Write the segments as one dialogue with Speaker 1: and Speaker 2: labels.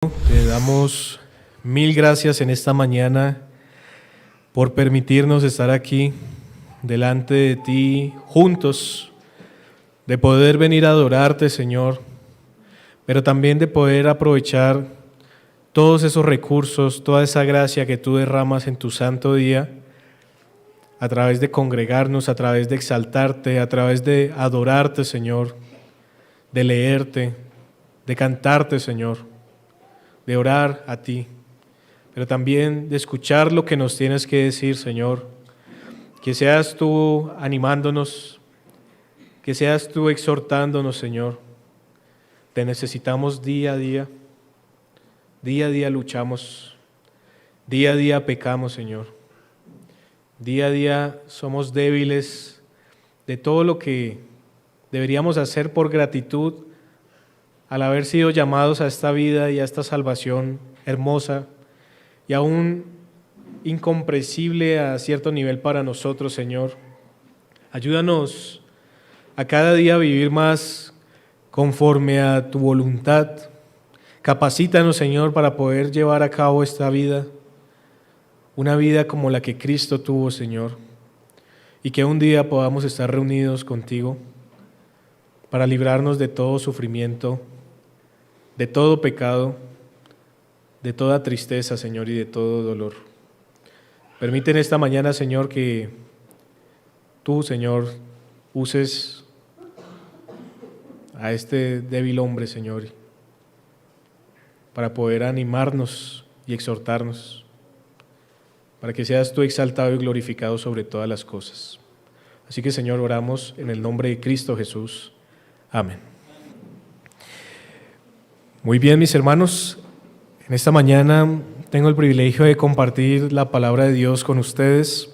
Speaker 1: Te damos mil gracias en esta mañana por permitirnos estar aquí delante de ti juntos, de poder venir a adorarte, Señor, pero también de poder aprovechar todos esos recursos, toda esa gracia que tú derramas en tu santo día, a través de congregarnos, a través de exaltarte, a través de adorarte, Señor, de leerte, de cantarte, Señor, de orar a ti, pero también de escuchar lo que nos tienes que decir, Señor. Que seas tú animándonos, que seas tú exhortándonos, Señor. Te necesitamos día a día. Día a día luchamos, día a día pecamos, Señor. Día a día somos débiles de todo lo que deberíamos hacer por gratitud al haber sido llamados a esta vida y a esta salvación hermosa y aún incomprensible a cierto nivel para nosotros, Señor. Ayúdanos a cada día vivir más conforme a tu voluntad. Capacítanos, Señor, para poder llevar a cabo esta vida, una vida como la que Cristo tuvo, Señor, y que un día podamos estar reunidos contigo para librarnos de todo sufrimiento, de todo pecado, de toda tristeza, Señor, y de todo dolor. Permite en esta mañana, Señor, que tú, Señor, uses a este débil hombre, Señor, para poder animarnos y exhortarnos, para que seas tú exaltado y glorificado sobre todas las cosas. Así que, Señor, oramos en el nombre de Cristo Jesús. Amén. Muy bien, mis hermanos, en esta mañana tengo el privilegio de compartir la palabra de Dios con ustedes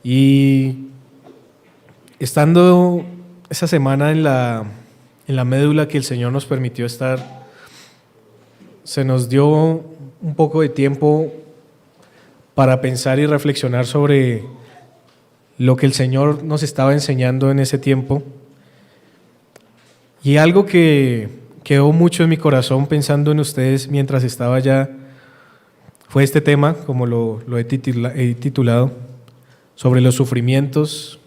Speaker 1: y estando esta semana en la médula que el Señor nos permitió estar, se nos dio un poco de tiempo para pensar y reflexionar sobre lo que el Señor nos estaba enseñando en ese tiempo. Y algo que quedó mucho en mi corazón pensando en ustedes mientras estaba allá fue este tema, como lo he titulado, sobre los sufrimientos,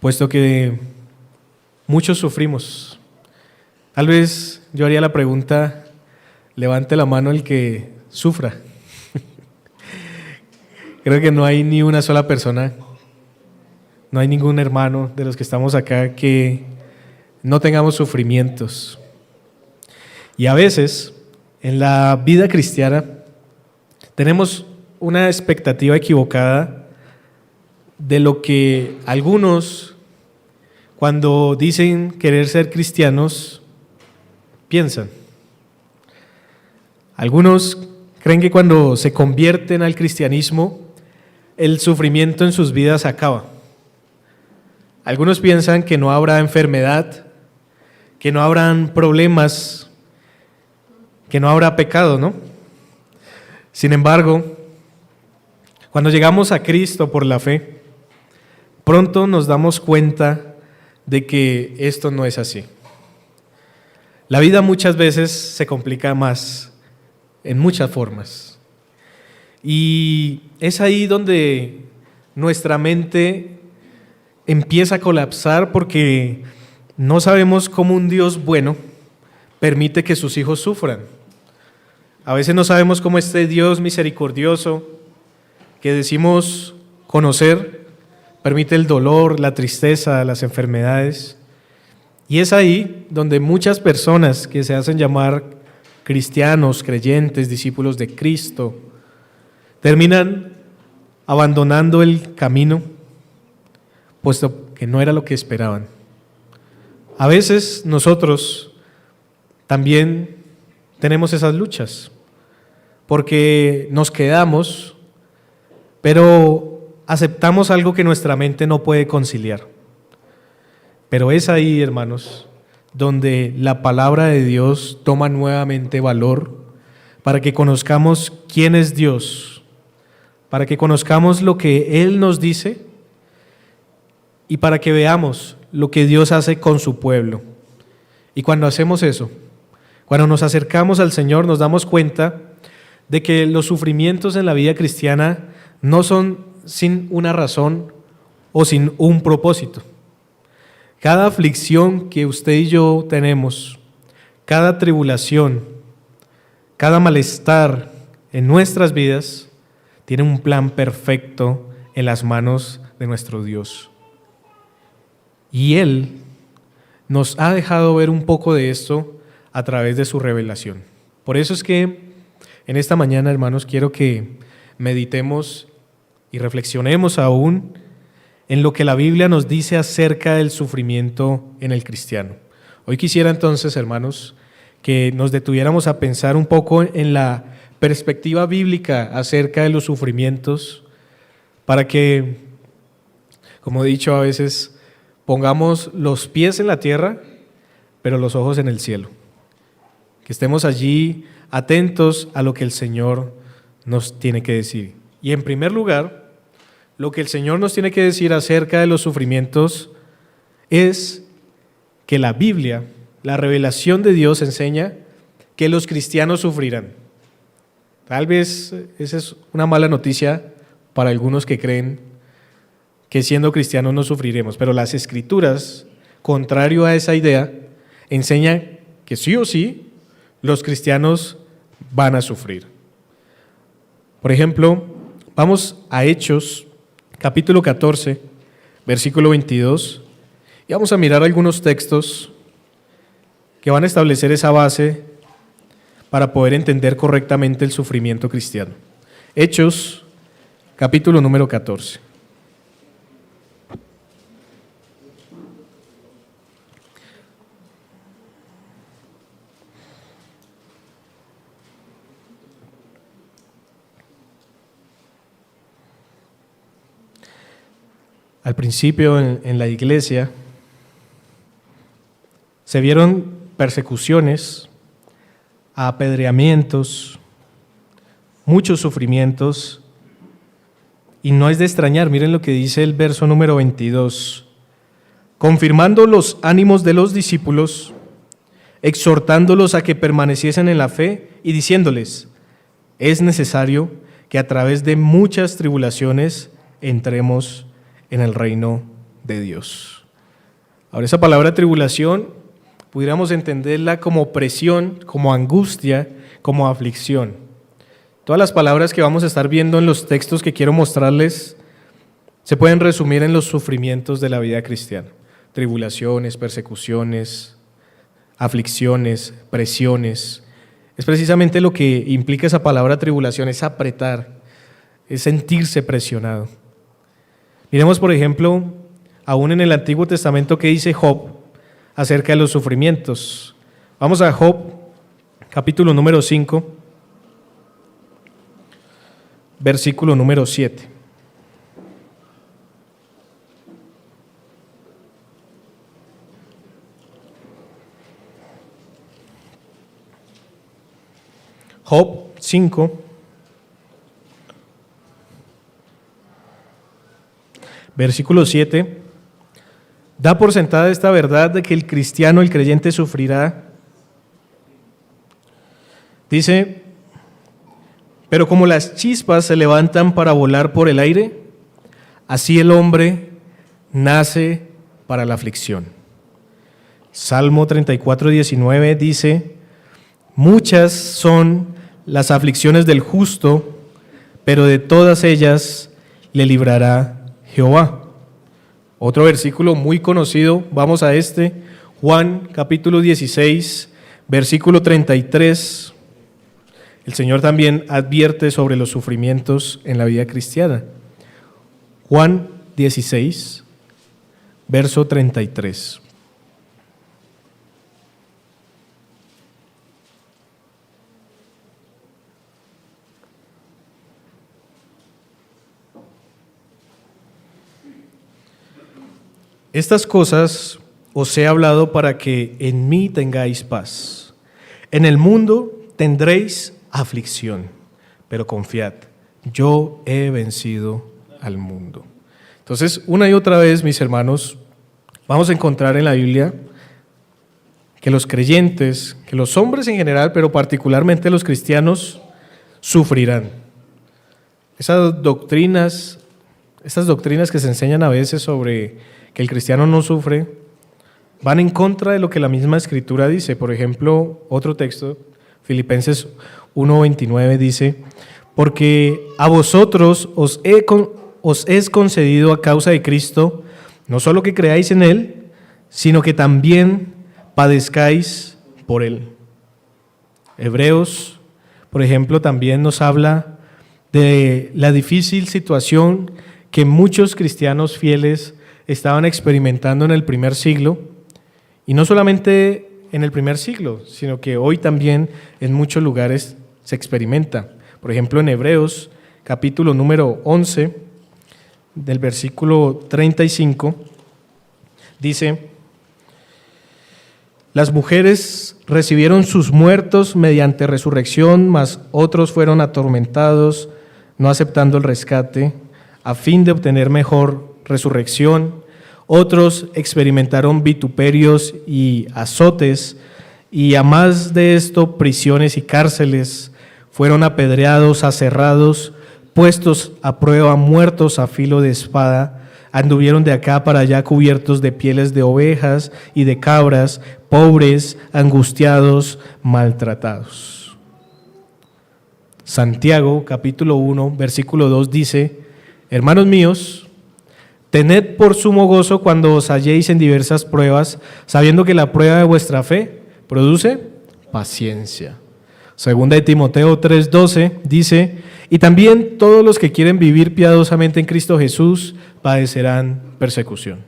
Speaker 1: puesto que muchos sufrimos. Tal vez yo haría la pregunta: levante la mano el que sufra. Creo que no hay ni una sola persona, no hay ningún hermano de los que estamos acá que no tengamos sufrimientos. Y a veces, en la vida cristiana, tenemos una expectativa equivocada de lo que algunos, cuando dicen querer ser cristianos, piensan. Algunos creen que cuando se convierten al cristianismo, el sufrimiento en sus vidas acaba. Algunos piensan que no habrá enfermedad, que no habrán problemas, que no habrá pecado, ¿no? Sin embargo, cuando llegamos a Cristo por la fe, pronto nos damos cuenta de que esto no es así. La vida muchas veces se complica más, en muchas formas. Y es ahí donde nuestra mente empieza a colapsar porque no sabemos cómo un Dios bueno permite que sus hijos sufran. A veces no sabemos cómo este Dios misericordioso que decimos conocer permite el dolor, la tristeza, las enfermedades. Y es ahí donde muchas personas que se hacen llamar cristianos, creyentes, discípulos de Cristo, terminan abandonando el camino, puesto que no era lo que esperaban. A veces nosotros también tenemos esas luchas, porque nos quedamos, pero aceptamos algo que nuestra mente no puede conciliar. Pero es ahí, hermanos, donde la palabra de Dios toma nuevamente valor para que conozcamos quién es Dios, para que conozcamos lo que Él nos dice y para que veamos lo que Dios hace con su pueblo. Y cuando hacemos eso, Cuando nos acercamos al Señor nos damos cuenta de que los sufrimientos en la vida cristiana no son sin una razón o sin un propósito. Cada aflicción que usted y yo tenemos, cada tribulación, cada malestar en nuestras vidas, tiene un plan perfecto en las manos de nuestro Dios. Y Él nos ha dejado ver un poco de esto a través de su revelación. Por eso es que en esta mañana, hermanos, quiero que meditemos y reflexionemos aún en lo que la Biblia nos dice acerca del sufrimiento en el cristiano. Hoy quisiera entonces, hermanos, que nos detuviéramos a pensar un poco en la perspectiva bíblica acerca de los sufrimientos, para que, como he dicho a veces, pongamos los pies en la tierra, pero los ojos en el cielo. Que estemos allí atentos a lo que el Señor nos tiene que decir. Y en primer lugar, lo que el Señor nos tiene que decir acerca de los sufrimientos es que la Biblia, la revelación de Dios, enseña que los cristianos sufrirán. Tal vez esa es una mala noticia para algunos que creen que siendo cristianos no sufriremos, pero las Escrituras, contrario a esa idea, enseñan que sí o sí los cristianos van a sufrir. Por ejemplo, vamos a Hechos, capítulo 14, versículo 22, y vamos a mirar algunos textos que van a establecer esa base para poder entender correctamente el sufrimiento cristiano. Hechos, capítulo número 14. Al principio en la iglesia se vieron persecuciones, apedreamientos, muchos sufrimientos, y no es de extrañar. Miren lo que dice el verso número 22. Confirmando los ánimos de los discípulos, exhortándolos a que permaneciesen en la fe y diciéndoles: es necesario que a través de muchas tribulaciones entremos en el reino de Dios. Ahora, esa palabra tribulación pudiéramos entenderla como presión, como angustia, como aflicción. Todas las palabras que vamos a estar viendo en los textos que quiero mostrarles se pueden resumir en los sufrimientos de la vida cristiana: tribulaciones, persecuciones, aflicciones, presiones. Es precisamente lo que implica esa palabra tribulación, es apretar, es sentirse presionado. Miremos, por ejemplo, aún en el Antiguo Testamento, qué dice Job acerca de los sufrimientos. Vamos a Job, capítulo número 5, versículo número 7. Job 5, versículo 7, da por sentada esta verdad de que el cristiano, el creyente, sufrirá. Dice: pero como las chispas se levantan para volar por el aire, así el hombre nace para la aflicción. Salmo 34, 19 dice: muchas son las aflicciones del justo, pero de todas ellas le librará Jehová. Otro versículo muy conocido, vamos a Juan capítulo 16, versículo 33. El Señor también advierte sobre los sufrimientos en la vida cristiana. Juan 16, verso 33. Estas cosas os he hablado para que en mí tengáis paz. En el mundo tendréis aflicción, pero confiad, yo he vencido al mundo. Entonces, una y otra vez, mis hermanos, vamos a encontrar en la Biblia que los creyentes, que los hombres en general, pero particularmente los cristianos, sufrirán. Esas doctrinas que se enseñan a veces sobre que el cristiano no sufre, van en contra de lo que la misma Escritura dice. Por ejemplo, otro texto, Filipenses 1:29 dice: porque a vosotros os es concedido a causa de Cristo, no solo que creáis en Él, sino que también padezcáis por Él. Hebreos, por ejemplo, también nos habla de la difícil situación que muchos cristianos fieles estaban experimentando en el primer siglo, y no solamente en el primer siglo, sino que hoy también en muchos lugares se experimenta. Por ejemplo, en Hebreos, capítulo número 11, del versículo 35, dice: las mujeres recibieron sus muertos mediante resurrección, mas otros fueron atormentados, no aceptando el rescate, a fin de obtener mejor resurrección. Otros experimentaron vituperios y azotes, y a más de esto, prisiones y cárceles. Fueron apedreados, aserrados, puestos a prueba, muertos a filo de espada. Anduvieron de acá para allá cubiertos de pieles de ovejas y de cabras, pobres, angustiados, maltratados. Santiago, capítulo 1, versículo 2 dice: hermanos míos, tened por sumo gozo cuando os halléis en diversas pruebas, sabiendo que la prueba de vuestra fe produce paciencia. Segunda de Timoteo 3:12 dice: y también todos los que quieren vivir piadosamente en Cristo Jesús padecerán persecución.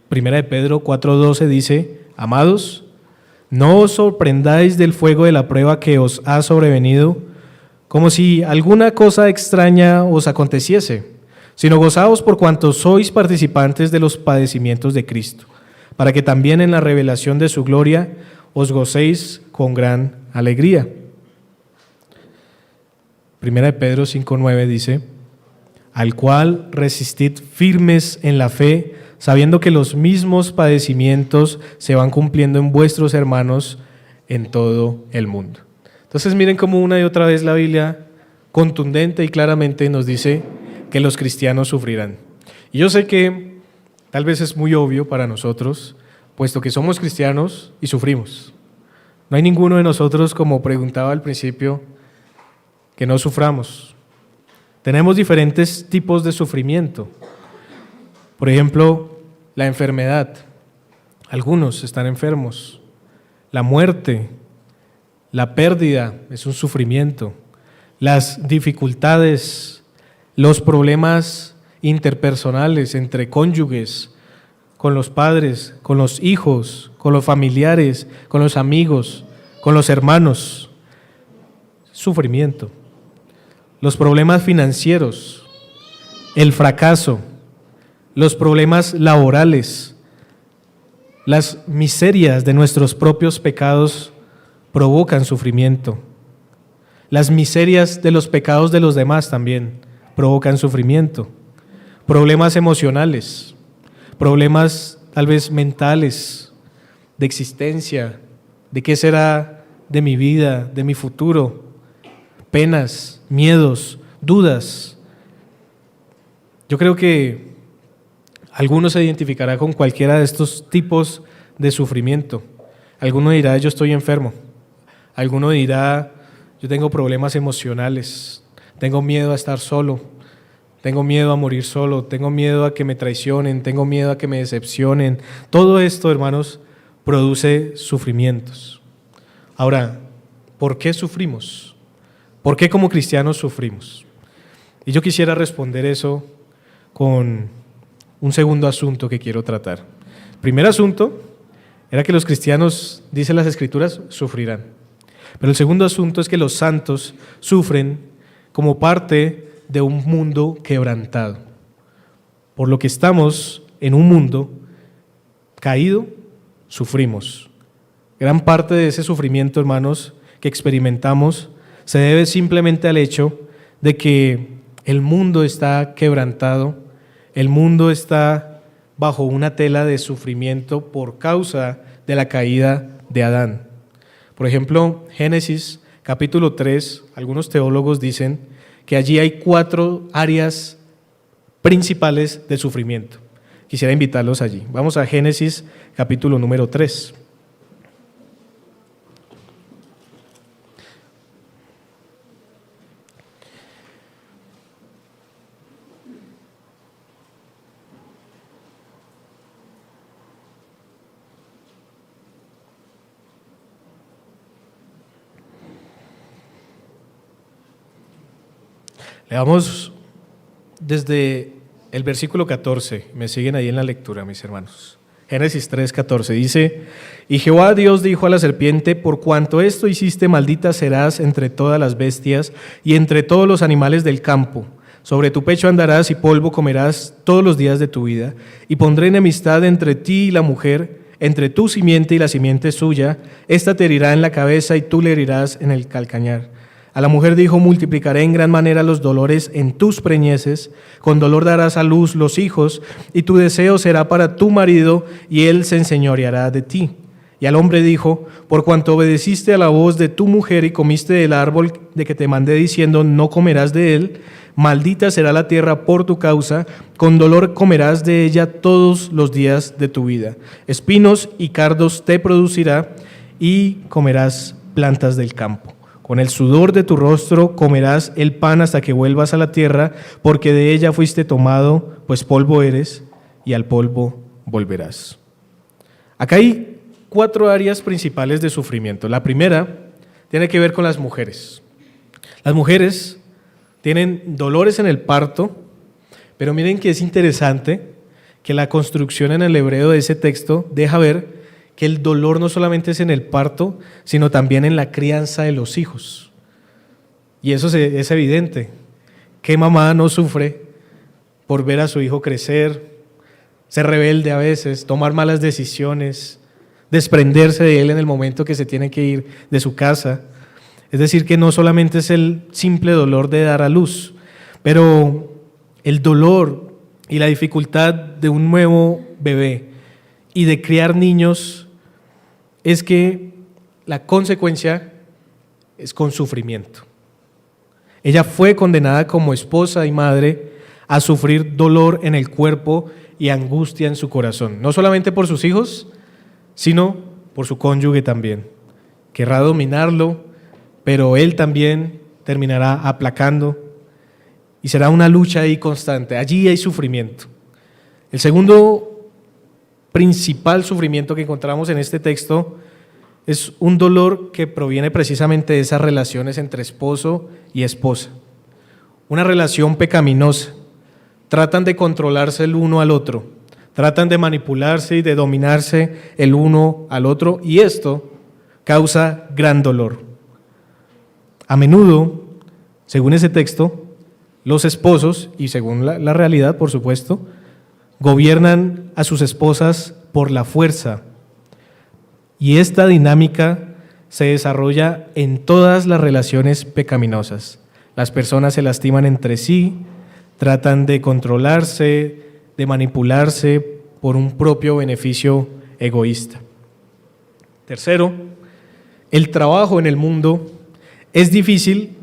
Speaker 1: Primera de Pedro 4:12 dice: amados, no os sorprendáis del fuego de la prueba que os ha sobrevenido, como si alguna cosa extraña os aconteciese, sino gozaos por cuanto sois participantes de los padecimientos de Cristo, para que también en la revelación de su gloria os gocéis con gran alegría. Primera de Pedro 5:9 dice: al cual resistid firmes en la fe, sabiendo que los mismos padecimientos se van cumpliendo en vuestros hermanos en todo el mundo. Entonces miren cómo una y otra vez la Biblia contundente y claramente nos dice que los cristianos sufrirán. Y yo sé que tal vez es muy obvio para nosotros, puesto que somos cristianos y sufrimos. No hay ninguno de nosotros, como preguntaba al principio, que no suframos. Tenemos diferentes tipos de sufrimiento. Por ejemplo, la enfermedad. Algunos están enfermos. La muerte, la pérdida es un sufrimiento. Las dificultades, los problemas interpersonales entre cónyuges, con los padres, con los hijos, con los familiares, con los amigos, con los hermanos. Sufrimiento. Los problemas financieros, el fracaso, los problemas laborales, las miserias de nuestros propios pecados provocan sufrimiento. Las miserias de los pecados de los demás también provocan sufrimiento. Problemas emocionales, problemas tal vez mentales, de existencia, de qué será de mi vida, de mi futuro, penas, miedos, dudas. Yo creo que alguno se identificará con cualquiera de estos tipos de sufrimiento. Alguno dirá: yo estoy enfermo. Alguno dirá: yo tengo problemas emocionales, tengo miedo a estar solo, tengo miedo a morir solo, tengo miedo a que me traicionen, tengo miedo a que me decepcionen. Todo esto, hermanos, produce sufrimientos. Ahora, ¿por qué sufrimos? ¿Por qué como cristianos sufrimos? Y yo quisiera responder eso con un segundo asunto que quiero tratar. El primer asunto era que los cristianos, dicen las Escrituras, sufrirán. Pero el segundo asunto es que los santos sufren como parte de un mundo quebrantado. Por lo que estamos en un mundo caído, sufrimos. Gran parte de ese sufrimiento, hermanos, que experimentamos se debe simplemente al hecho de que el mundo está quebrantado, el mundo está bajo una tela de sufrimiento por causa de la caída de Adán. Por ejemplo, Génesis capítulo 3, algunos teólogos dicen que allí hay 4 áreas principales de sufrimiento. Quisiera invitarlos allí. Vamos a Génesis capítulo número 3. Leamos desde el versículo 14, me siguen ahí en la lectura, mis hermanos. Génesis 3:14 dice: Y Jehová Dios dijo a la serpiente: por cuanto esto hiciste, maldita serás entre todas las bestias y entre todos los animales del campo. Sobre tu pecho andarás y polvo comerás todos los días de tu vida. Y pondré enemistad entre ti y la mujer, entre tu simiente y la simiente suya. Esta te herirá en la cabeza y tú le herirás en el calcañar. A la mujer dijo: multiplicaré en gran manera los dolores en tus preñeces, con dolor darás a luz los hijos, y tu deseo será para tu marido, y él se enseñoreará de ti. Y al hombre dijo: por cuanto obedeciste a la voz de tu mujer y comiste del árbol de que te mandé diciendo: no comerás de él, maldita será la tierra por tu causa, con dolor comerás de ella todos los días de tu vida. Espinos y cardos te producirá, y comerás plantas del campo. Con el sudor de tu rostro comerás el pan hasta que vuelvas a la tierra, porque de ella fuiste tomado, pues polvo eres, y al polvo volverás. Acá hay 4 áreas principales de sufrimiento. La primera tiene que ver con las mujeres. Las mujeres tienen dolores en el parto, pero miren que es interesante que la construcción en el hebreo de ese texto deja ver que el dolor no solamente es en el parto, sino también en la crianza de los hijos. Y eso es evidente. ¿Qué mamá no sufre por ver a su hijo crecer, ser rebelde a veces, tomar malas decisiones, desprenderse de él en el momento que se tiene que ir de su casa? Es decir, que no solamente es el simple dolor de dar a luz, pero el dolor y la dificultad de un nuevo bebé y de criar niños es que la consecuencia es con sufrimiento. Ella fue condenada como esposa y madre a sufrir dolor en el cuerpo y angustia en su corazón, no solamente por sus hijos, sino por su cónyuge también. Querrá dominarlo, pero él también terminará aplacando y será una lucha ahí constante. Allí hay sufrimiento. El segundo principal sufrimiento que encontramos en este texto es un dolor que proviene precisamente de esas relaciones entre esposo y esposa. Una relación pecaminosa. Tratan de controlarse el uno al otro, tratan de manipularse y de dominarse el uno al otro, y esto causa gran dolor. A menudo, según ese texto, los esposos, y según la realidad, por supuesto, gobiernan a sus esposas por la fuerza. Y esta dinámica se desarrolla en todas las relaciones pecaminosas. Las personas se lastiman entre sí, tratan de controlarse, de manipularse por un propio beneficio egoísta. Tercero, el trabajo en el mundo es difícil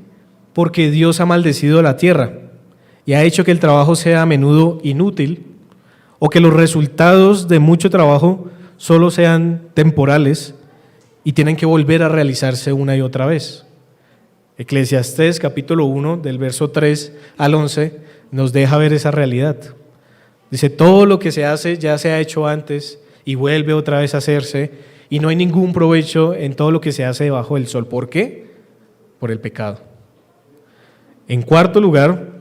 Speaker 1: porque Dios ha maldecido la tierra y ha hecho que el trabajo sea a menudo inútil, o que los resultados de mucho trabajo solo sean temporales y tienen que volver a realizarse una y otra vez. Eclesiastés capítulo 1 del verso 3 al 11 nos deja ver esa realidad. Dice: todo lo que se hace ya se ha hecho antes y vuelve otra vez a hacerse, y no hay ningún provecho en todo lo que se hace debajo del sol. ¿Por qué? Por el pecado. En cuarto lugar,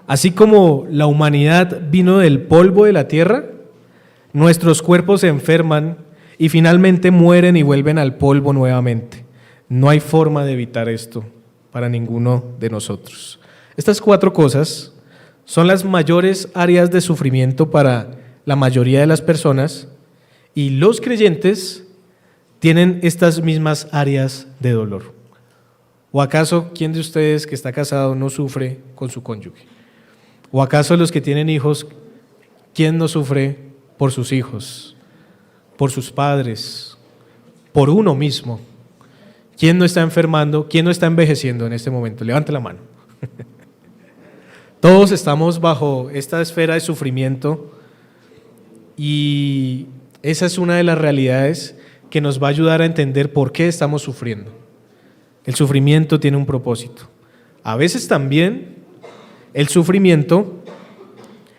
Speaker 1: así como la humanidad vino del polvo de la tierra, nuestros cuerpos se enferman y finalmente mueren y vuelven al polvo nuevamente. No hay forma de evitar esto para ninguno de nosotros. Estas 4 cosas son las mayores áreas de sufrimiento para la mayoría de las personas, y los creyentes tienen estas mismas áreas de dolor. ¿O acaso quién de ustedes que está casado no sufre con su cónyuge? ¿O acaso los que tienen hijos, quién no sufre por sus hijos? por sus padres, por uno mismo. ¿Quién no está enfermando? ¿Quién no está envejeciendo en este momento? Levante la mano. Todos estamos bajo esta esfera de sufrimiento y esa es una de las realidades que nos va a ayudar a entender por qué estamos sufriendo. El sufrimiento tiene un propósito. A veces también el sufrimiento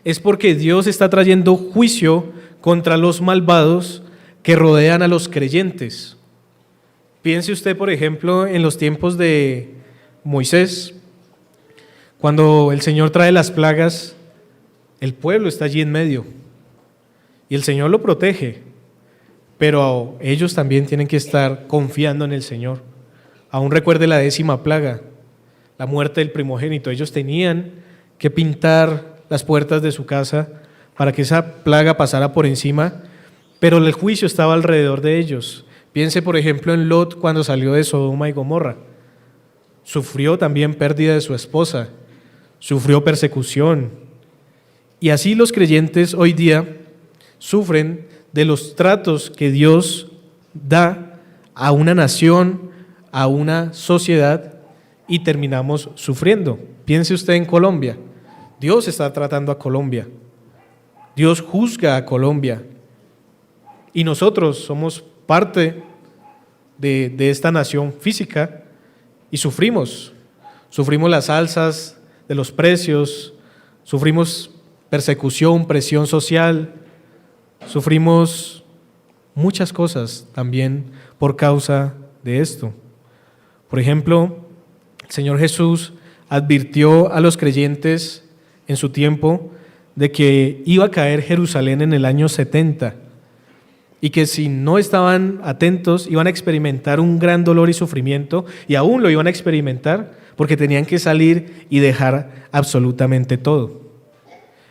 Speaker 1: es porque Dios está trayendo juicio contra los malvados que rodean a los creyentes. Piense usted, por ejemplo, en los tiempos de Moisés, cuando el Señor trae las plagas, el pueblo está allí en medio y el Señor lo protege, pero ellos también tienen que estar confiando en el Señor. Aún recuerde la 10ª plaga, la muerte del primogénito. Ellos tenían que pintar las puertas de su casa para que esa plaga pasara por encima, pero el juicio estaba alrededor de ellos. Piense, por ejemplo, en Lot cuando salió de Sodoma y Gomorra. Sufrió también pérdida de su esposa, sufrió persecución. Y así los creyentes hoy día sufren de los tratos que Dios da a una nación, a una sociedad, y terminamos sufriendo. Piense usted en Colombia. Dios está tratando a Colombia. Dios juzga a Colombia. Y nosotros somos parte de esta nación física y sufrimos. Sufrimos las alzas de los precios, sufrimos persecución, presión social, sufrimos muchas cosas también por causa de esto. Por ejemplo, el Señor Jesús advirtió a los creyentes en su tiempo de que iba a caer Jerusalén en el año 70 y que si no estaban atentos iban a experimentar un gran dolor y sufrimiento, y aún lo iban a experimentar porque tenían que salir y dejar absolutamente todo.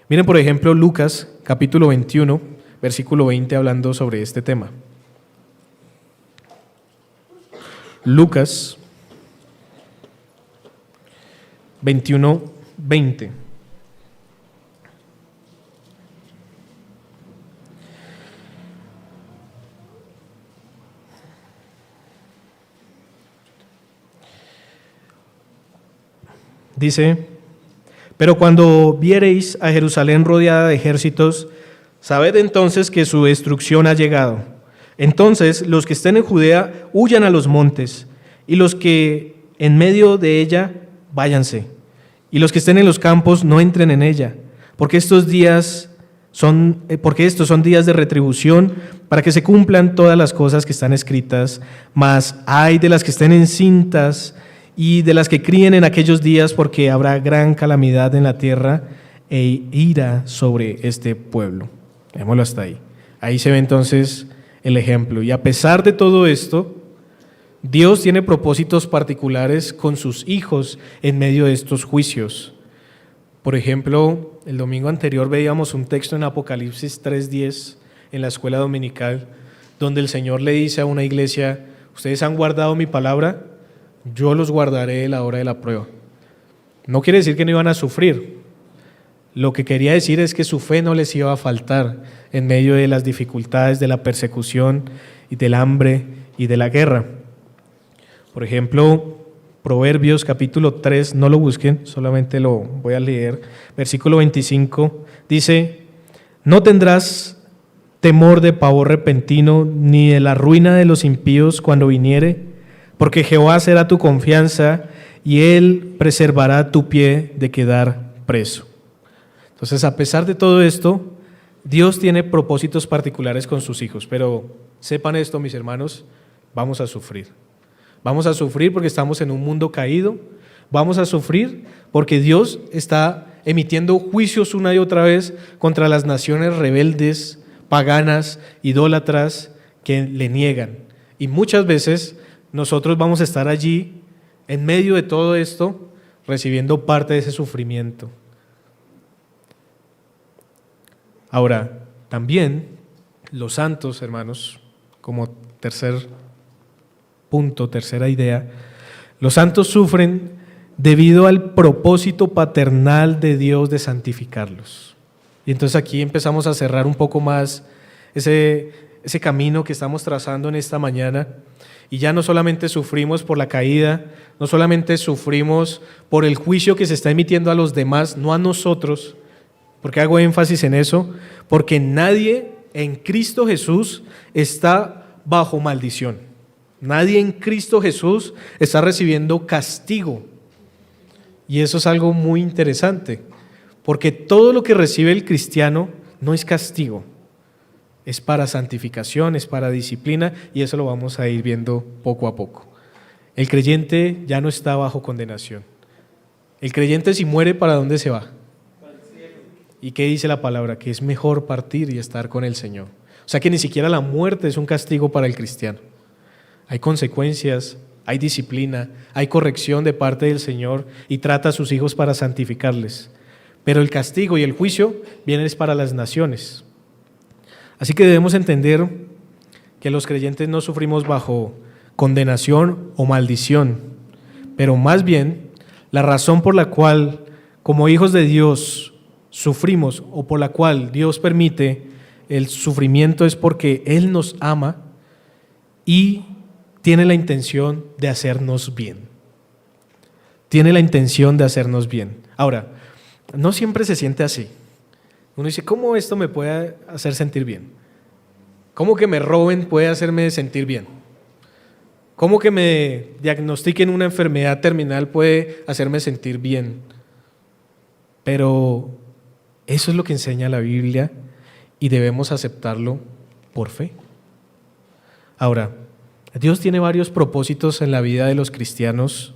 Speaker 1: Miren, por ejemplo, Lucas capítulo 21, versículo 20, hablando sobre este tema. Lucas 21, 20. Dice: pero cuando viereis a Jerusalén rodeada de ejércitos, sabed entonces que su destrucción ha llegado. Entonces los que estén en Judea huyan a los montes, y los que en medio de ella váyanse, y los que estén en los campos no entren en ella, porque estos son días de retribución, para que se cumplan todas las cosas que están escritas. Mas ay de las que estén encintas y de las que críen en aquellos días, porque habrá gran calamidad en la tierra e ira sobre este pueblo. Dejémoslo hasta ahí. Ahí se ve entonces el ejemplo. Y a pesar de todo esto, Dios tiene propósitos particulares con sus hijos en medio de estos juicios. Por ejemplo, el domingo anterior veíamos un texto en Apocalipsis 3:10 en la escuela dominical, donde el Señor le dice a una iglesia: ustedes han guardado mi palabra, yo los guardaré de la hora de la prueba. No quiere decir que no iban a sufrir. Lo que quería decir es que su fe no les iba a faltar en medio de las dificultades, de la persecución y del hambre y de la guerra. Por ejemplo, Proverbios capítulo 3, no lo busquen, solamente lo voy a leer. Versículo 25 dice: no tendrás temor de pavor repentino, ni de la ruina de los impíos cuando viniere, porque Jehová será tu confianza, y Él preservará tu pie de quedar preso. Entonces, a pesar de todo esto, Dios tiene propósitos particulares con sus hijos, pero sepan esto, mis hermanos, vamos a sufrir. Vamos a sufrir porque estamos en un mundo caído, vamos a sufrir porque Dios está emitiendo juicios una y otra vez contra las naciones rebeldes, paganas, idólatras, que le niegan. Y muchas veces nosotros vamos a estar allí, en medio de todo esto, recibiendo parte de ese sufrimiento. Ahora, también los santos, hermanos, como tercer punto, tercera idea, los santos sufren debido al propósito paternal de Dios de santificarlos. Y entonces aquí empezamos a cerrar un poco más ese camino que estamos trazando en esta mañana. Y ya no solamente sufrimos por la caída, no solamente sufrimos por el juicio que se está emitiendo a los demás, no a nosotros. ¿Por qué hago énfasis en eso? Porque nadie en Cristo Jesús está bajo maldición. Nadie en Cristo Jesús está recibiendo castigo. Y eso es algo muy interesante, porque todo lo que recibe el cristiano no es castigo, es para santificación, es para disciplina, y eso lo vamos a ir viendo poco a poco. El creyente ya no está bajo condenación. El creyente, si muere, ¿para dónde se va? ¿Y qué dice la palabra? Que es mejor partir y estar con el Señor. O sea que ni siquiera la muerte es un castigo para el cristiano. Hay consecuencias, hay disciplina, hay corrección de parte del Señor y trata a sus hijos para santificarles. Pero el castigo y el juicio vienen para las naciones. Así que debemos entender que los creyentes no sufrimos bajo condenación o maldición, pero más bien la razón por la cual como hijos de Dios sufrimos o por la cual Dios permite el sufrimiento es porque Él nos ama y tiene la intención de hacernos bien. Tiene la intención de hacernos bien. Ahora, no siempre se siente así. Uno dice, ¿cómo esto me puede hacer sentir bien? ¿Cómo que me roben puede hacerme sentir bien? ¿Cómo que me diagnostiquen una enfermedad terminal puede hacerme sentir bien? Pero eso es lo que enseña la Biblia y debemos aceptarlo por fe. Ahora, Dios tiene varios propósitos en la vida de los cristianos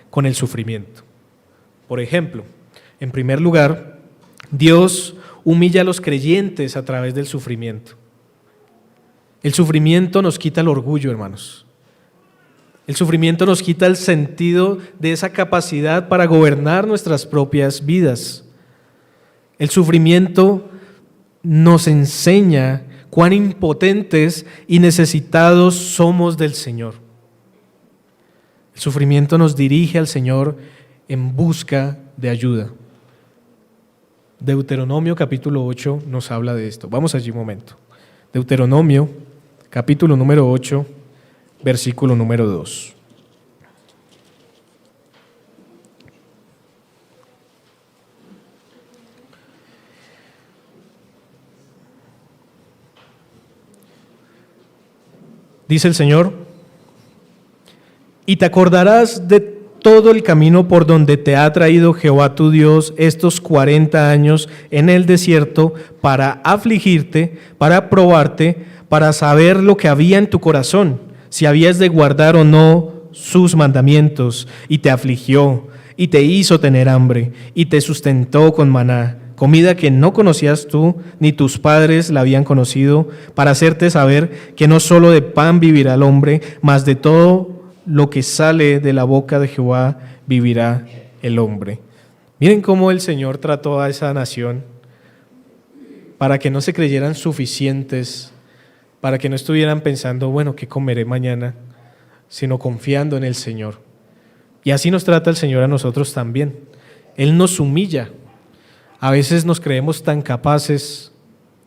Speaker 1: con el sufrimiento. Por ejemplo, en primer lugar, Dios humilla a los creyentes a través del sufrimiento. El sufrimiento nos quita el orgullo, hermanos. El sufrimiento nos quita el sentido de esa capacidad para gobernar nuestras propias vidas. El sufrimiento nos enseña cuán impotentes y necesitados somos del Señor. El sufrimiento nos dirige al Señor en busca de ayuda. Deuteronomio capítulo 8 nos habla de esto. Vamos allí un momento. Deuteronomio capítulo número 8, versículo número 2. Dice el Señor, y te acordarás de todo el camino por donde te ha traído Jehová tu Dios estos 40 años en el desierto para afligirte, para probarte, para saber lo que había en tu corazón, si habías de guardar o no sus mandamientos, y te afligió, y te hizo tener hambre, y te sustentó con maná, comida que no conocías tú, ni tus padres la habían conocido, para hacerte saber que no solo de pan vivirá el hombre, mas de todo lo que sale de la boca de Jehová vivirá el hombre. Miren cómo el Señor trató a esa nación para que no se creyeran suficientes, para que no estuvieran pensando, bueno, ¿qué comeré mañana?, sino confiando en el Señor. Y así nos trata el Señor a nosotros también. Él nos humilla. A veces nos creemos tan capaces,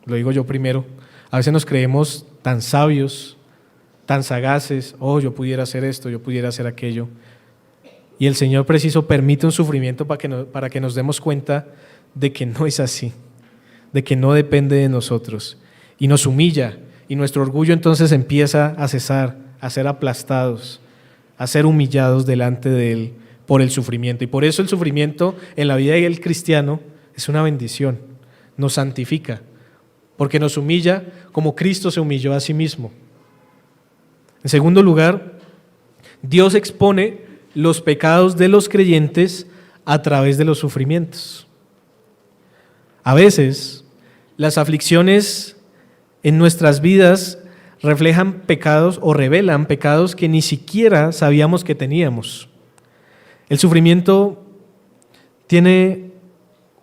Speaker 1: lo digo yo primero, a veces nos creemos tan sabios, tan sagaces, oh, yo pudiera hacer esto, yo pudiera hacer aquello. Y el Señor preciso permite un sufrimiento para que nos demos cuenta de que no es así, de que no depende de nosotros. Y nos humilla, y nuestro orgullo entonces empieza a cesar, a ser aplastados, a ser humillados delante de Él por el sufrimiento. Y por eso el sufrimiento en la vida del cristiano es una bendición, nos santifica, porque nos humilla como Cristo se humilló a sí mismo. En segundo lugar, Dios expone los pecados de los creyentes a través de los sufrimientos. A veces, las aflicciones en nuestras vidas reflejan pecados o revelan pecados que ni siquiera sabíamos que teníamos. El sufrimiento tiene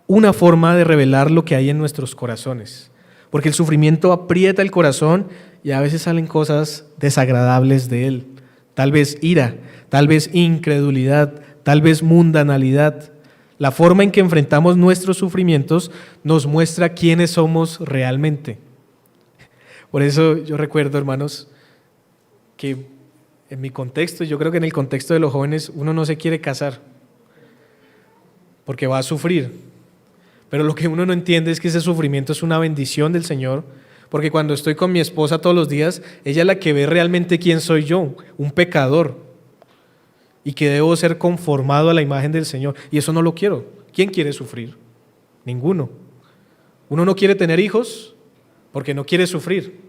Speaker 1: una forma de revelar lo que hay en nuestros corazones, porque el sufrimiento aprieta el corazón y a veces salen cosas desagradables de él, tal vez ira, tal vez incredulidad, tal vez mundanalidad. La forma en que enfrentamos nuestros sufrimientos nos muestra quiénes somos realmente. Por eso yo recuerdo, hermanos, que en mi contexto, yo creo que en el contexto de los jóvenes, uno no se quiere casar porque va a sufrir. Pero lo que uno no entiende es que ese sufrimiento es una bendición del Señor, porque cuando estoy con mi esposa todos los días, ella es la que ve realmente quién soy yo, un pecador, y que debo ser conformado a la imagen del Señor. Y eso no lo quiero. ¿Quién quiere sufrir? Ninguno. Uno no quiere tener hijos porque no quiere sufrir,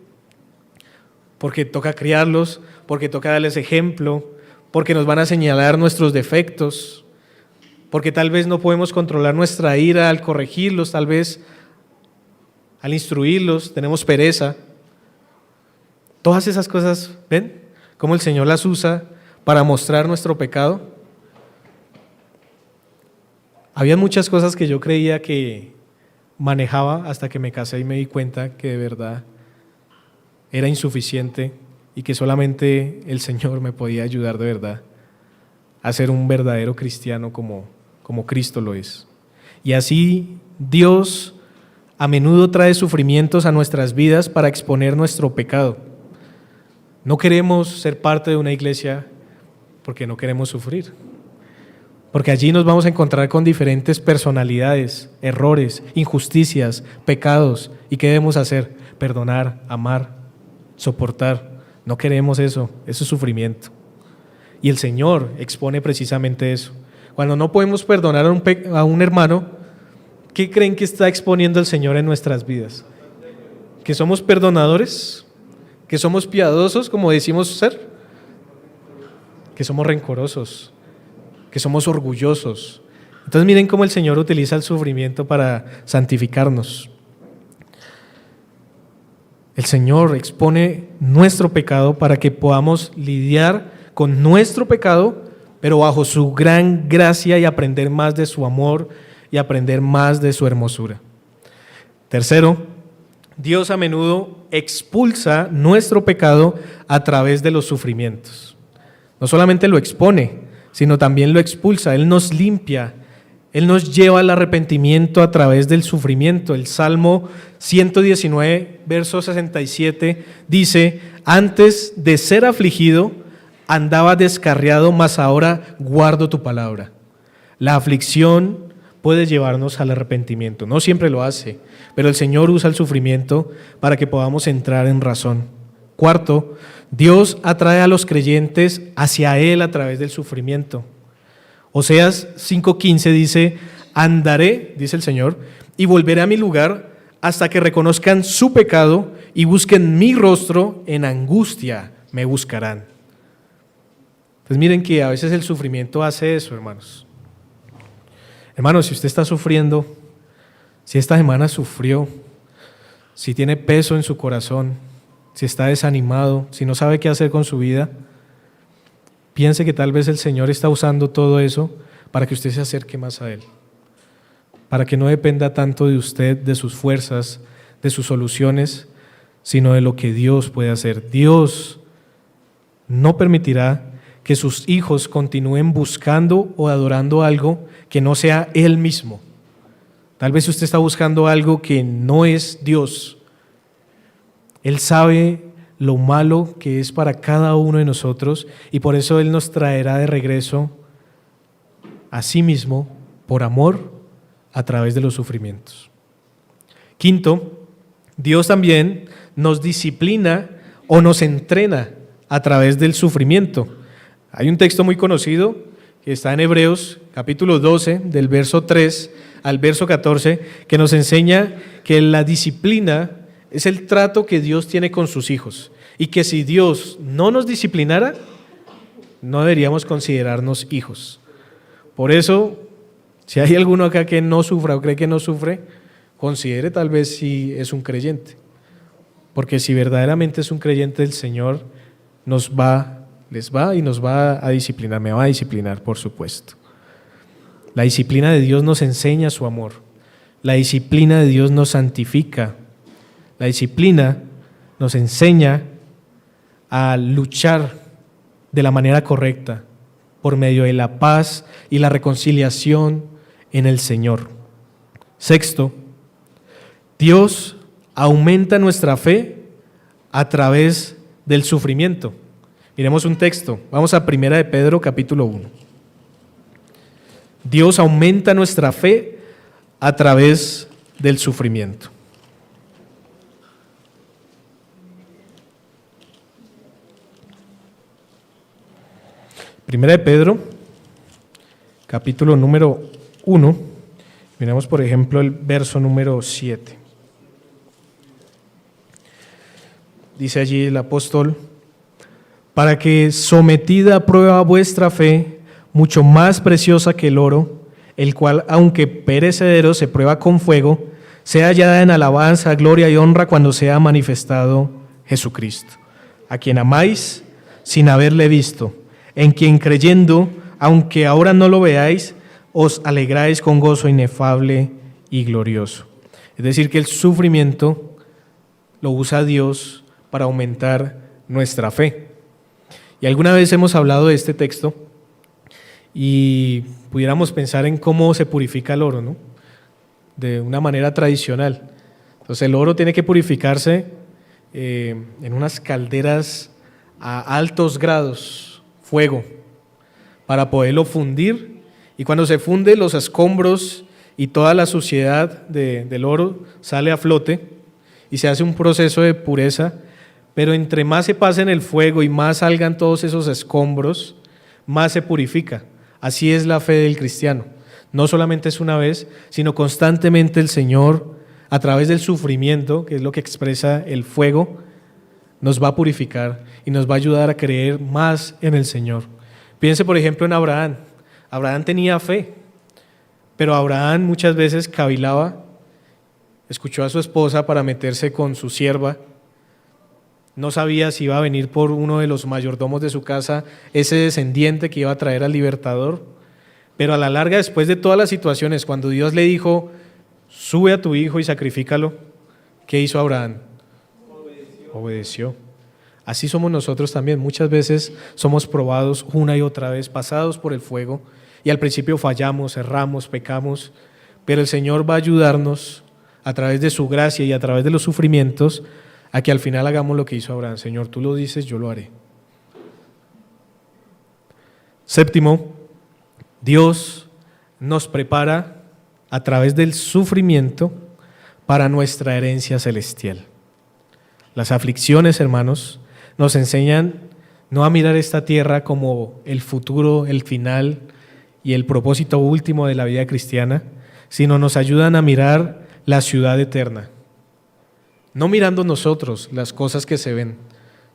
Speaker 1: porque toca criarlos, porque toca darles ejemplo, porque nos van a señalar nuestros defectos, porque tal vez no podemos controlar nuestra ira al corregirlos, tal vez al instruirlos, tenemos pereza. Todas esas cosas, ¿ven? Cómo el Señor las usa para mostrar nuestro pecado. Había muchas cosas que yo creía que manejaba hasta que me casé y me di cuenta que de verdad era insuficiente y que solamente el Señor me podía ayudar de verdad a ser un verdadero cristiano como Cristo lo es. Y así Dios a menudo trae sufrimientos a nuestras vidas para exponer nuestro pecado. No queremos ser parte de una iglesia porque no queremos sufrir, porque allí nos vamos a encontrar con diferentes personalidades, errores, injusticias, pecados. ¿Y qué debemos hacer? Perdonar, amar, soportar. No queremos eso, eso es sufrimiento. Y el Señor expone precisamente eso. Cuando no podemos perdonar a un hermano, ¿qué creen que está exponiendo el Señor en nuestras vidas? ¿Que somos perdonadores? ¿Que somos piadosos, como decimos ser? ¿Que somos rencorosos? ¿Que somos orgullosos? Entonces miren cómo el Señor utiliza el sufrimiento para santificarnos. El Señor expone nuestro pecado para que podamos lidiar con nuestro pecado, pero bajo su gran gracia, y aprender más de su amor y aprender más de su hermosura. Tercero, Dios a menudo expulsa nuestro pecado a través de los sufrimientos. No solamente lo expone, sino también lo expulsa. Él nos limpia, Él nos lleva al arrepentimiento a través del sufrimiento. El Salmo 119, verso 67 dice: antes de ser afligido andaba descarriado, mas ahora guardo tu palabra. La aflicción puede llevarnos al arrepentimiento. No siempre lo hace, pero el Señor usa el sufrimiento para que podamos entrar en razón. Cuarto, Dios atrae a los creyentes hacia Él a través del sufrimiento. Oseas 5:15 dice: andaré, dice el Señor, y volveré a mi lugar hasta que reconozcan su pecado y busquen mi rostro, en angustia me buscarán. Pues miren que a veces el sufrimiento hace eso, hermanos. Hermanos, si usted está sufriendo, si esta semana sufrió, si tiene peso en su corazón, si está desanimado, si no sabe qué hacer con su vida, piense que tal vez el Señor está usando todo eso para que usted se acerque más a Él, para que no dependa tanto de usted, de sus fuerzas, de sus soluciones, sino de lo que Dios puede hacer. Dios no permitirá que sus hijos continúen buscando o adorando algo que no sea Él mismo. Tal vez usted está buscando algo que no es Dios. Él sabe lo malo que es para cada uno de nosotros, y por eso Él nos traerá de regreso a sí mismo por amor a través de los sufrimientos. Quinto, Dios también nos disciplina o nos entrena a través del sufrimiento. Hay un texto muy conocido que está en Hebreos capítulo 12, del verso 3 al verso 14, que nos enseña que la disciplina es el trato que Dios tiene con sus hijos, y que si Dios no nos disciplinara, no deberíamos considerarnos hijos. Por eso, si hay alguno acá que no sufra o cree que no sufre, considere tal vez si es un creyente, porque si verdaderamente es un creyente, el Señor les va y nos va a disciplinar, me va a disciplinar, por supuesto. La disciplina de Dios nos enseña su amor, la disciplina de Dios nos santifica, la disciplina nos enseña a luchar de la manera correcta por medio de la paz y la reconciliación en el Señor. Sexto, Dios aumenta nuestra fe a través del sufrimiento. Miremos un texto. Vamos a 1 de Pedro, capítulo 1. Dios aumenta nuestra fe a través del sufrimiento. Primera de Pedro, capítulo número 1. Miremos, por ejemplo, el verso número 7. Dice allí el apóstol: para que, sometida a prueba vuestra fe, mucho más preciosa que el oro, el cual, aunque perecedero, se prueba con fuego, sea hallada en alabanza, gloria y honra cuando sea manifestado Jesucristo, a quien amáis sin haberle visto, en quien creyendo, aunque ahora no lo veáis, os alegráis con gozo inefable y glorioso. Es decir, que el sufrimiento lo usa Dios para aumentar nuestra fe. Y alguna vez hemos hablado de este texto y pudiéramos pensar en cómo se purifica el oro, ¿no? De una manera tradicional. Entonces el oro tiene que purificarse en unas calderas a altos grados, fuego, para poderlo fundir, y cuando se funde los escombros y toda la suciedad del oro sale a flote y se hace un proceso de pureza, pero entre más se pase en el fuego y más salgan todos esos escombros, más se purifica. Así es la fe del cristiano. No solamente es una vez, sino constantemente el Señor, a través del sufrimiento, que es lo que expresa el fuego, nos va a purificar y nos va a ayudar a creer más en el Señor. Piense, por ejemplo, en Abraham. Abraham tenía fe, pero Abraham muchas veces cavilaba, escuchó a su esposa para meterse con su sierva, no sabía si iba a venir por uno de los mayordomos de su casa ese descendiente que iba a traer al libertador, pero a la larga, después de todas las situaciones, cuando Dios le dijo, sube a tu hijo y sacrifícalo, ¿qué hizo Abraham? Obedeció. Así somos nosotros también. Muchas veces somos probados una y otra vez, pasados por el fuego, y al principio fallamos, erramos, pecamos, pero el Señor va a ayudarnos a través de su gracia y a través de los sufrimientos a que al final hagamos lo que hizo Abraham. Señor, tú lo dices, yo lo haré. Séptimo, Dios nos prepara a través del sufrimiento para nuestra herencia celestial. Las aflicciones, hermanos, nos enseñan no a mirar esta tierra como el futuro, el final y el propósito último de la vida cristiana, sino nos ayudan a mirar la ciudad eterna. No mirando nosotros las cosas que se ven,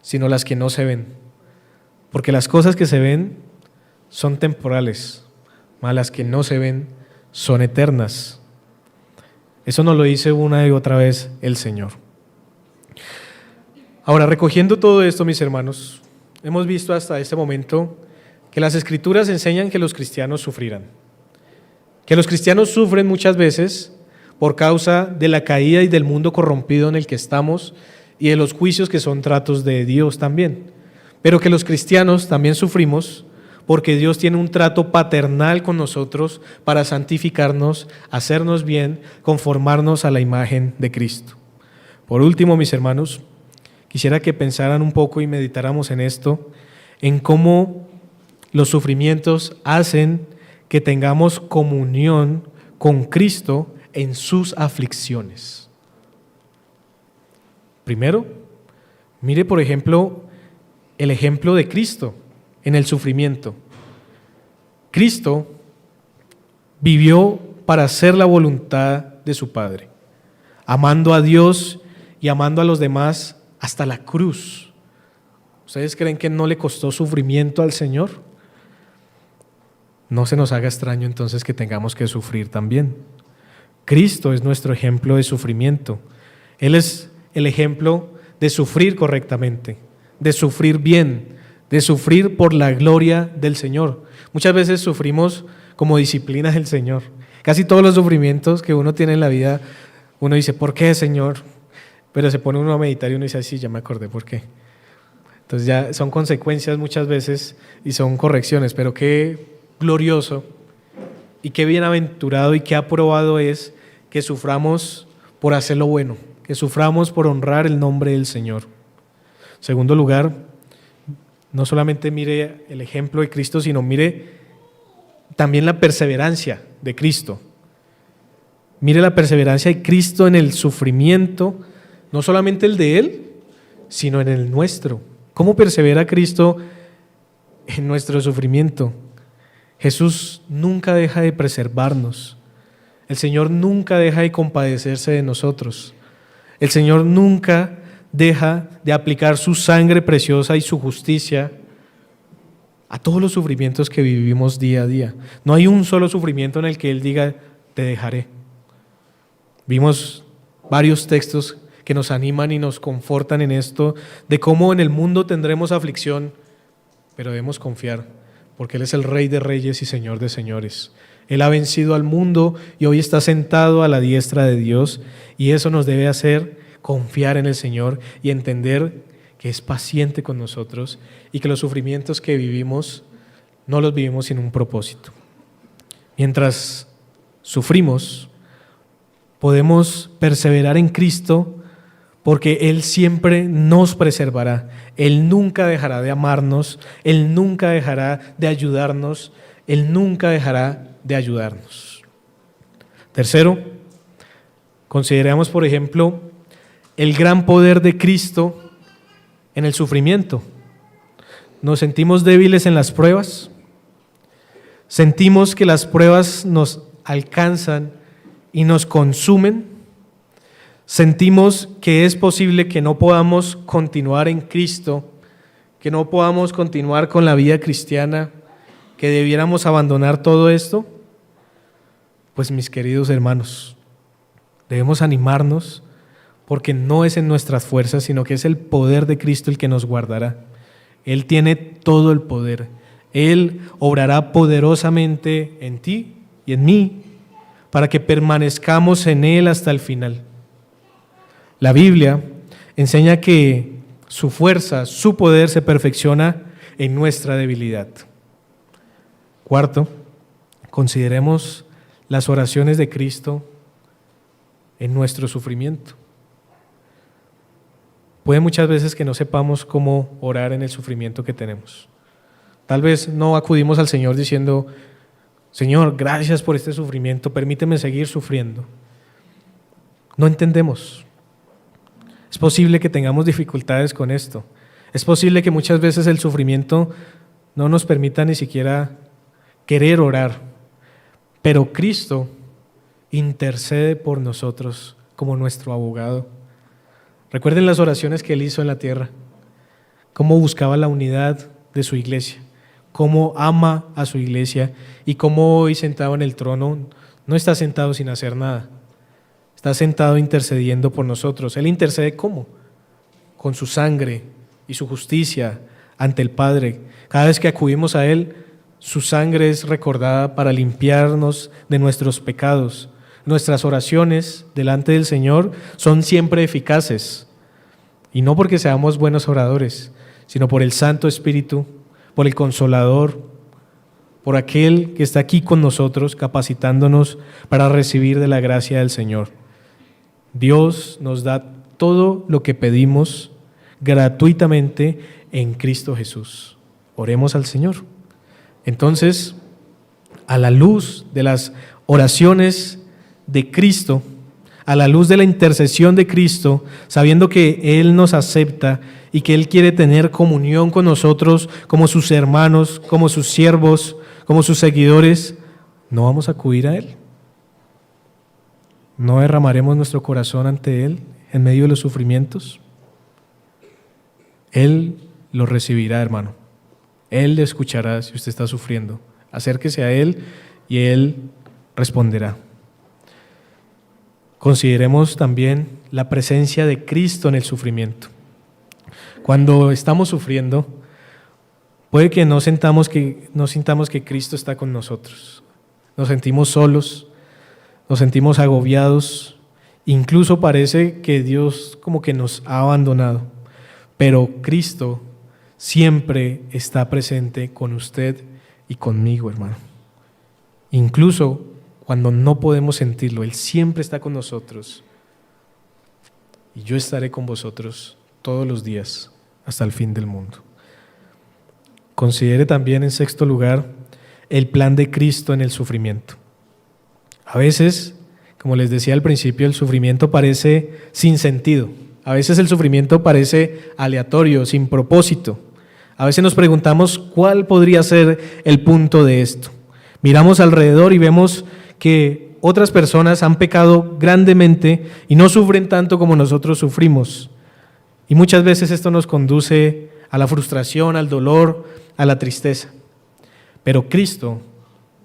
Speaker 1: sino las que no se ven. Porque las cosas que se ven son temporales, mas las que no se ven son eternas. Eso nos lo dice una y otra vez el Señor. Ahora, recogiendo todo esto, mis hermanos, hemos visto hasta este momento que las Escrituras enseñan que los cristianos sufrirán. Que los cristianos sufren muchas veces por causa de la caída y del mundo corrompido en el que estamos y de los juicios que son tratos de Dios también. Pero que los cristianos también sufrimos porque Dios tiene un trato paternal con nosotros para santificarnos, hacernos bien, conformarnos a la imagen de Cristo. Por último, mis hermanos, quisiera que pensaran un poco y meditáramos en esto, en cómo los sufrimientos hacen que tengamos comunión con Cristo en sus aflicciones. Primero, mire por ejemplo el ejemplo de Cristo en el sufrimiento. Cristo vivió para hacer la voluntad de su Padre, amando a Dios y amando a los demás hasta la cruz. ¿Ustedes creen que no le costó sufrimiento al Señor? No se nos haga extraño entonces que tengamos que sufrir también. Cristo es nuestro ejemplo de sufrimiento. Él es el ejemplo de sufrir correctamente, de sufrir bien, de sufrir por la gloria del Señor. Muchas veces sufrimos como disciplina del Señor. Casi todos los sufrimientos que uno tiene en la vida, uno dice, ¿por qué, Señor? Pero se pone uno a meditar y uno dice, sí, ya me acordé por qué. Entonces ya son consecuencias muchas veces y son correcciones, pero qué glorioso y qué bienaventurado y qué aprobado es que suframos por hacer lo bueno, que suframos por honrar el nombre del Señor. Segundo lugar, no solamente mire el ejemplo de Cristo, sino mire también la perseverancia de Cristo. Mire la perseverancia de Cristo en el sufrimiento, no solamente el de Él, sino en el nuestro. ¿Cómo persevera Cristo en nuestro sufrimiento? Jesús nunca deja de preservarnos. El Señor nunca deja de compadecerse de nosotros. El Señor nunca deja de aplicar su sangre preciosa y su justicia a todos los sufrimientos que vivimos día a día. No hay un solo sufrimiento en el que Él diga, te dejaré. Vimos varios textos que nos animan y nos confortan en esto, de cómo en el mundo tendremos aflicción, pero debemos confiar, porque Él es el Rey de Reyes y Señor de Señores. Él ha vencido al mundo y hoy está sentado a la diestra de Dios, y eso nos debe hacer confiar en el Señor y entender que es paciente con nosotros y que los sufrimientos que vivimos no los vivimos sin un propósito. Mientras sufrimos, podemos perseverar en Cristo porque Él siempre nos preservará. Él nunca dejará de amarnos, Él nunca dejará de ayudarnos, Él nunca dejará de ayudarnos. Tercero, consideramos, por ejemplo, el gran poder de Cristo en el sufrimiento. Nos sentimos débiles en las pruebas, sentimos que las pruebas nos alcanzan y nos consumen, sentimos que es posible que no podamos continuar en Cristo, que no podamos continuar con la vida cristiana, que debiéramos abandonar todo esto. Pues mis queridos hermanos, debemos animarnos porque no es en nuestras fuerzas, sino que es el poder de Cristo el que nos guardará. Él tiene todo el poder. Él obrará poderosamente en ti y en mí para que permanezcamos en Él hasta el final. La Biblia enseña que su fuerza, su poder se perfecciona en nuestra debilidad. Cuarto, consideremos las oraciones de Cristo en nuestro sufrimiento. Puede muchas veces que no sepamos cómo orar en el sufrimiento que tenemos. Tal vez no acudimos al Señor diciendo, Señor, gracias por este sufrimiento, permíteme seguir sufriendo. No entendemos. Es posible que tengamos dificultades con esto. Es posible que muchas veces el sufrimiento no nos permita ni siquiera querer orar, pero Cristo intercede por nosotros como nuestro abogado. Recuerden las oraciones que Él hizo en la tierra, cómo buscaba la unidad de su iglesia, cómo ama a su iglesia y cómo hoy sentado en el trono no está sentado sin hacer nada, está sentado intercediendo por nosotros. Él intercede ¿cómo? Con su sangre y su justicia ante el Padre. Cada vez que acudimos a Él, su sangre es recordada para limpiarnos de nuestros pecados. Nuestras oraciones delante del Señor son siempre eficaces, y no porque seamos buenos oradores, sino por el Santo Espíritu, por el Consolador, por aquel que está aquí con nosotros, capacitándonos para recibir de la gracia del Señor. Dios nos da todo lo que pedimos gratuitamente en Cristo Jesús. Oremos al Señor. Entonces, a la luz de las oraciones de Cristo, a la luz de la intercesión de Cristo, sabiendo que Él nos acepta y que Él quiere tener comunión con nosotros como sus hermanos, como sus siervos, como sus seguidores, ¿no vamos a acudir a Él? ¿No derramaremos nuestro corazón ante Él en medio de los sufrimientos? Él lo recibirá, hermano. Él le escuchará si usted está sufriendo. Acérquese a Él y Él responderá. Consideremos también la presencia de Cristo en el sufrimiento. Cuando estamos sufriendo, puede que no sintamos que Cristo está con nosotros. Nos sentimos solos, nos sentimos agobiados, incluso parece que Dios como que nos ha abandonado. Pero Cristo siempre está presente con usted y conmigo, hermano. Incluso cuando no podemos sentirlo, Él siempre está con nosotros. Y yo estaré con vosotros todos los días hasta el fin del mundo. Considere también, en sexto lugar, el plan de Cristo en el sufrimiento. A veces, como les decía al principio, el sufrimiento parece sin sentido. A veces el sufrimiento parece aleatorio, sin propósito. A veces nos preguntamos cuál podría ser el punto de esto. Miramos alrededor y vemos que otras personas han pecado grandemente y no sufren tanto como nosotros sufrimos. Y muchas veces esto nos conduce a la frustración, al dolor, a la tristeza. Pero Cristo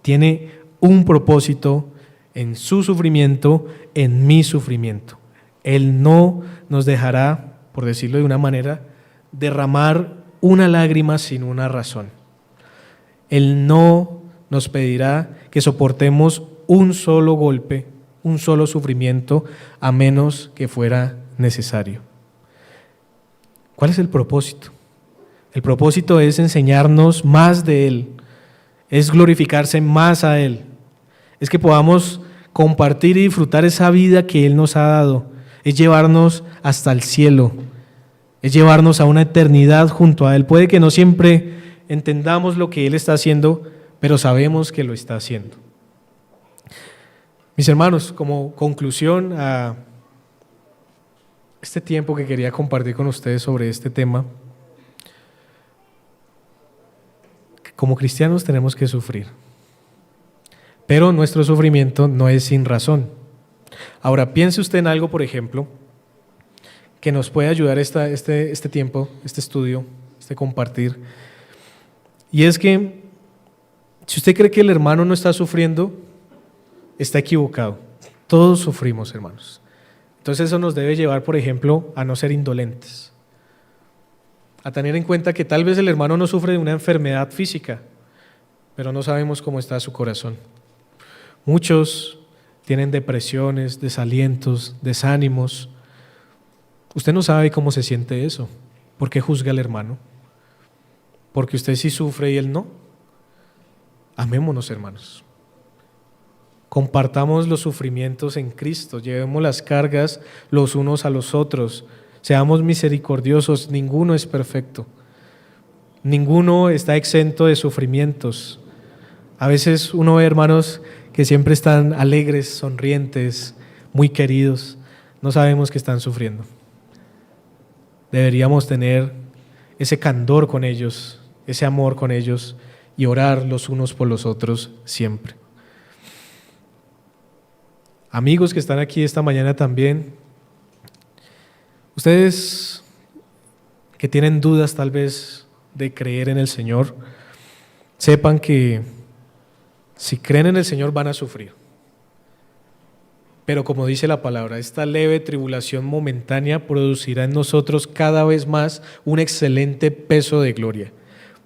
Speaker 1: tiene un propósito en su sufrimiento, en mi sufrimiento. Él no nos dejará, por decirlo de una manera, derramar una lágrima sin una razón. Él no nos pedirá que soportemos un solo golpe, un solo sufrimiento, a menos que fuera necesario. ¿Cuál es el propósito? El propósito es enseñarnos más de Él, es glorificarse más a Él, es que podamos compartir y disfrutar esa vida que Él nos ha dado, es llevarnos hasta el cielo, es llevarnos a una eternidad junto a Él. Puede que no siempre entendamos lo que Él está haciendo, pero sabemos que lo está haciendo. Mis hermanos, como conclusión a este tiempo que quería compartir con ustedes sobre este tema, como cristianos tenemos que sufrir, pero nuestro sufrimiento no es sin razón. Ahora, piense usted en algo, por ejemplo, que nos puede ayudar este tiempo, este estudio, este compartir, y es que si usted cree que el hermano no está sufriendo, está equivocado. Todos sufrimos, hermanos. Entonces eso nos debe llevar, por ejemplo, a no ser indolentes, a tener en cuenta que tal vez el hermano no sufre de una enfermedad física, pero no sabemos cómo está su corazón. Muchos tienen depresiones, desalientos, desánimos. Usted no sabe cómo se siente eso. ¿Por qué juzga al hermano? Porque usted sí sufre y él no. Amémonos, hermanos. Compartamos los sufrimientos en Cristo, llevemos las cargas los unos a los otros, seamos misericordiosos, ninguno es perfecto, ninguno está exento de sufrimientos. A veces uno ve hermanos que siempre están alegres, sonrientes, muy queridos, no sabemos que están sufriendo. Deberíamos tener ese candor con ellos, ese amor con ellos y orar los unos por los otros siempre. Amigos que están aquí esta mañana también, ustedes que tienen dudas tal vez de creer en el Señor, sepan que si creen en el Señor van a sufrir. Pero como dice la palabra, esta leve tribulación momentánea producirá en nosotros cada vez más un excelente peso de gloria.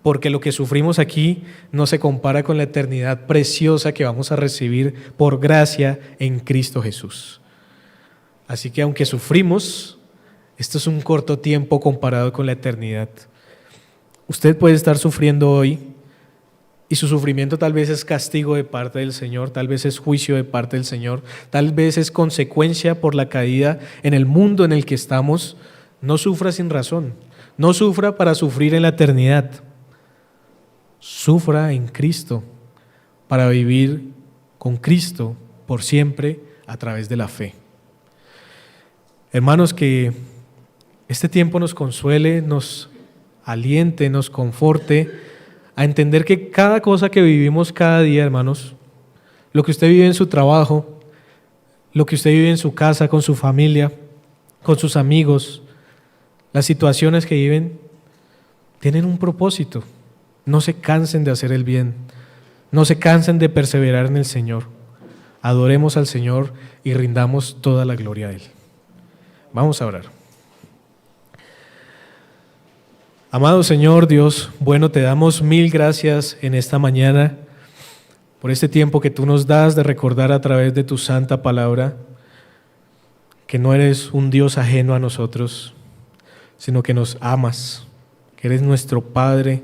Speaker 1: Porque lo que sufrimos aquí no se compara con la eternidad preciosa que vamos a recibir por gracia en Cristo Jesús. Así que aunque sufrimos, esto es un corto tiempo comparado con la eternidad. Usted puede estar sufriendo hoy y su sufrimiento tal vez es castigo de parte del Señor, tal vez es juicio de parte del Señor, tal vez es consecuencia por la caída en el mundo en el que estamos. No sufra sin razón, no sufra para sufrir en la eternidad. Sufra en Cristo para vivir con Cristo por siempre a través de la fe. Hermanos, que este tiempo nos consuele, nos aliente, nos conforte a entender que cada cosa que vivimos cada día, hermanos, lo que usted vive en su trabajo, lo que usted vive en su casa, con su familia, con sus amigos, las situaciones que viven, tienen un propósito. No se cansen de hacer el bien, no se cansen de perseverar en el Señor. Adoremos al Señor y rindamos toda la gloria a Él. Vamos a orar. Amado Señor Dios, bueno, te damos mil gracias en esta mañana por este tiempo que tú nos das de recordar a través de tu santa palabra que no eres un Dios ajeno a nosotros, sino que nos amas, que eres nuestro Padre,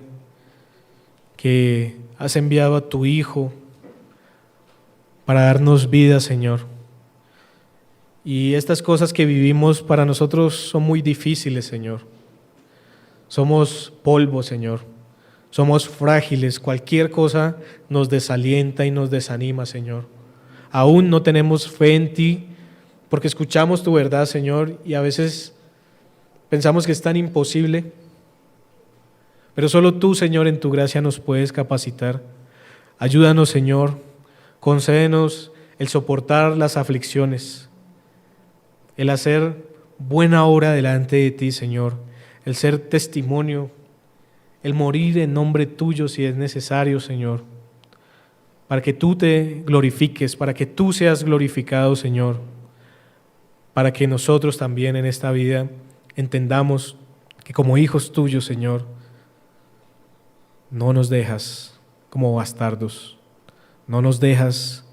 Speaker 1: que has enviado a tu Hijo para darnos vida, Señor. Y estas cosas que vivimos para nosotros son muy difíciles, Señor. Somos polvo, Señor. Somos frágiles. Cualquier cosa nos desalienta y nos desanima, Señor. Aún no tenemos fe en ti porque escuchamos tu verdad, Señor, y a veces pensamos que es tan imposible. Pero solo tú, Señor, en tu gracia nos puedes capacitar. Ayúdanos, Señor. Concédenos el soportar las aflicciones, el hacer buena obra delante de ti, Señor, el ser testimonio, el morir en nombre tuyo si es necesario, Señor, para que tú te glorifiques, para que tú seas glorificado, Señor, para que nosotros también en esta vida entendamos que como hijos tuyos, Señor, no nos dejas como bastardos, no nos dejas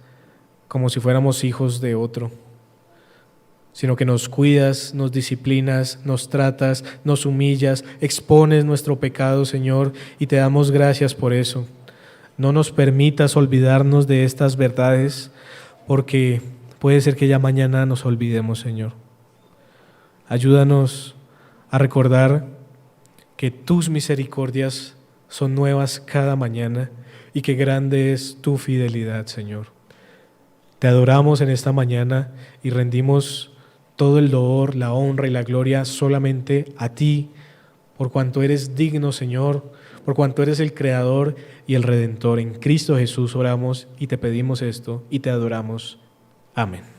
Speaker 1: como si fuéramos hijos de otro, sino que nos cuidas, nos disciplinas, nos tratas, nos humillas, expones nuestro pecado, Señor, y te damos gracias por eso. No nos permitas olvidarnos de estas verdades, porque puede ser que ya mañana nos olvidemos, Señor. Ayúdanos a recordar que tus misericordias son nuevas cada mañana y que grande es tu fidelidad, Señor. Te adoramos en esta mañana y rendimos todo el loor, la honra y la gloria solamente a ti, por cuanto eres digno, Señor, por cuanto eres el Creador y el Redentor. En Cristo Jesús oramos y te pedimos esto y te adoramos. Amén.